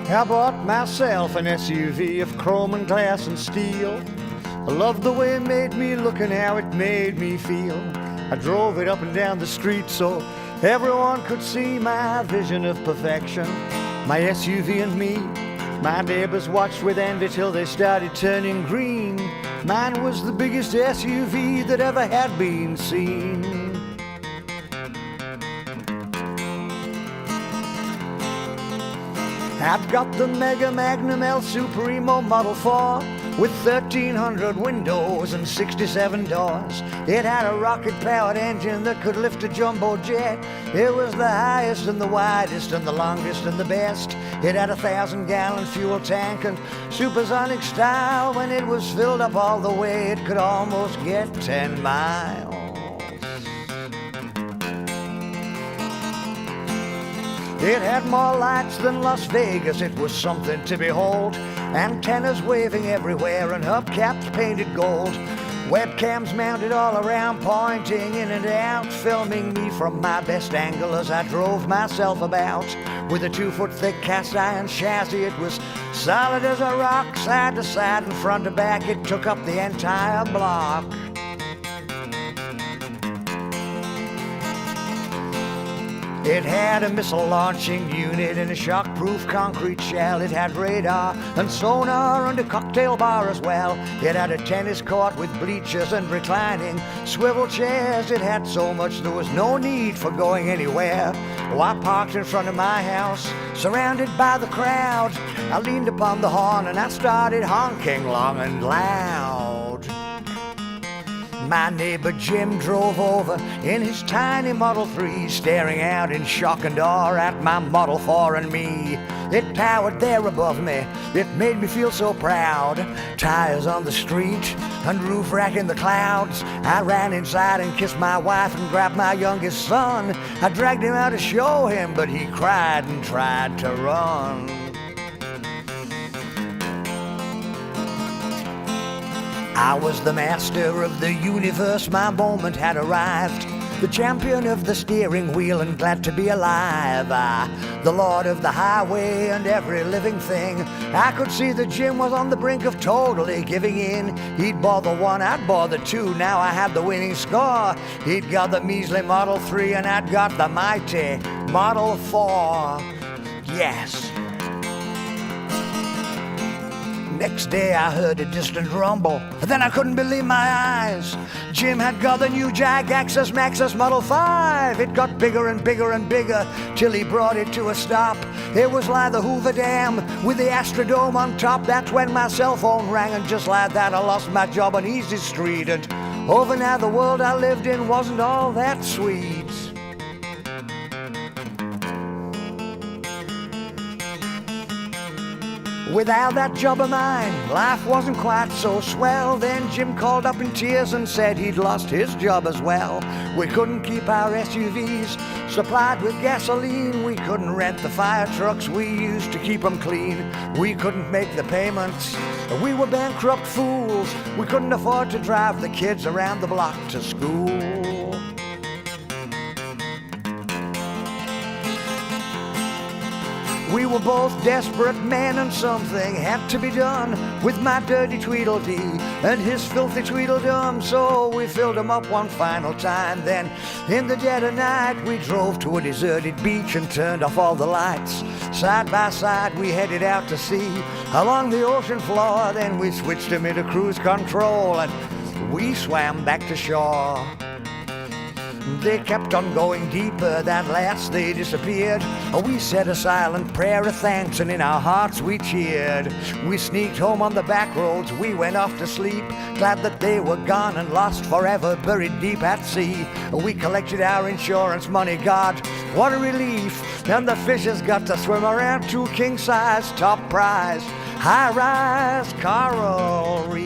I bought myself an SUV of chrome and glass and steel. I loved the way it made me look and how it made me feel. I drove it up and down the street so everyone could see my vision of perfection. My SUV and me, my neighbors watched with envy till they started turning green. Mine was the biggest SUV that ever had been seen. I've got the Mega Magnum El Supremo Model 4 with 1,300 windows and 67 doors. It had a rocket-powered engine that could lift a jumbo jet. It was the highest and the widest and the longest and the best. It had a 1,000-gallon fuel tank and supersonic style. When it was filled up all the way, it could almost get 10 miles. It had more lights than Las Vegas, it was something to behold. Antennas waving everywhere and hubcaps painted gold. Webcams mounted all around, pointing in and out, filming me from my best angle as I drove myself about. With a 2-foot thick cast iron chassis, it was solid as a rock, side to side and front to back, it took up the entire block. It had a missile launching unit and a shockproof concrete shell. It had radar and sonar and a cocktail bar as well. It had a tennis court with bleachers and reclining swivel chairs. It had so much there was no need for going anywhere. Oh, I parked in front of my house, surrounded by the crowd. I leaned upon the horn and I started honking long and loud. My neighbor Jim drove over in his tiny Model 3, staring out in shock and awe at my Model 4 and me. It towered there above me, it made me feel so proud. Tires on the street and roof rack in the clouds. I ran inside and kissed my wife and grabbed my youngest son. I dragged him out to show him, but he cried and tried to run. I was the master of the universe, my moment had arrived. The champion of the steering wheel and glad to be alive. I, the lord of the highway and every living thing. I could see that Jim was on the brink of totally giving in. He'd bought the 1, I'd bought the 2, now I had the winning score. He'd got the measly Model 3 and I'd got the mighty Model 4. Yes. Next day I heard a distant rumble, then I couldn't believe my eyes. Jim had got the new Jag Access Maxus Model 5. It got bigger and bigger and bigger till he brought it to a stop. It was like the Hoover Dam with the Astrodome on top. That's when my cell phone rang, and just like that I lost my job on Easy Street. And over now the world I lived in wasn't all that sweet. Without that job of mine, life wasn't quite so swell. Then Jim called up in tears and said he'd lost his job as well. We couldn't keep our SUVs supplied with gasoline. We couldn't rent the fire trucks we used to keep them clean. We couldn't make the payments. We were bankrupt fools. We couldn't afford to drive the kids around the block to school. We were both desperate men and something had to be done with my dirty Tweedledee and his filthy Tweedledum. So we filled him up one final time. Then in the dead of night we drove to a deserted beach and turned off all the lights. Side by side we headed out to sea along the ocean floor. Then we switched him into cruise control and we swam back to shore. They kept on going deeper, that last they disappeared. We said a silent prayer of thanks and in our hearts we cheered. We sneaked home on the back roads, we went off to sleep, glad that they were gone and lost forever, buried deep at sea. We collected our insurance money, God, what a relief. And the fishes got to swim around 2 king-size top prize high-rise coral reefs.